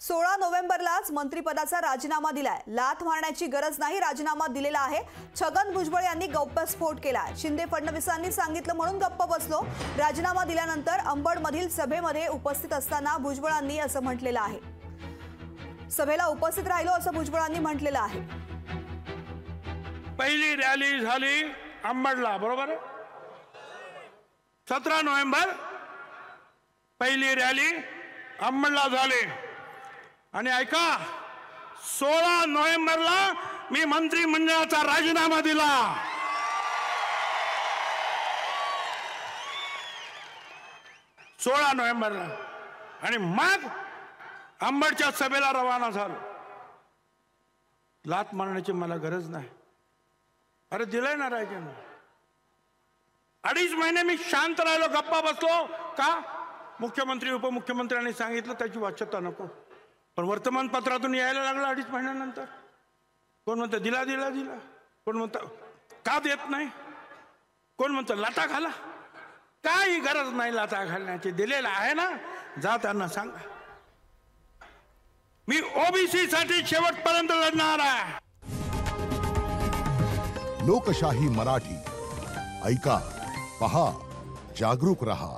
16 नोव्हेंबरलाच मंत्रिपदाचा राजीनामा दिलाय। लाथ मारण्याची गरज नाही, राजीनामा दिलेला आहे। छगन भुजबळ यांनी गौप्यस्फोट केलाय। शिंदे फडणवीसांनी सांगितलं म्हणून गप्प बसलो। राजीनामा दिल्यानंतर अंबडमधील सभेमध्ये उपस्थित असताना भुजबळांनी असं म्हटलेलं आहे। सभेला उपस्थित राहिलो असं भुजबळांनी म्हटलेलं आहे। पहिली रॅली झाली अंबडला, बरोबर। 17 नोव्हेंबर पहिली रॅली अंबडला झाली आणि ऐका, 16 नोव्हेंबरला मी मंत्रिमंडळाचा राजीनामा दिला। 16 नोव्हेंबरला आणि मग अंबडच्या सभेला रवाना झालो। लात मारण्याची मला गरज नाही। अरे दिलंय ना राजीनामा। 2.5 महिने मी शांत राहिलो, गप्पा बसलो। का? मुख्यमंत्री उपमुख्यमंत्र्यांनी सांगितलं त्याची वाच्यता नको, पण वर्तमानपत्रातून यायला लागलं 2.5 महिन्यानंतर। कोण म्हणतं दिला दिला दिला, कोण म्हणतं का देत नाही, कोण म्हणतं लाटा घाला। काही गरज नाही लाटा घालण्याची, दिलेला आहे ना, जा त्यांना सांगा। मी ओबीसी साठी शेवटपर्यंत लढणार आहे। लोकशाही मराठी ऐका, पहा, जागरूक रहा।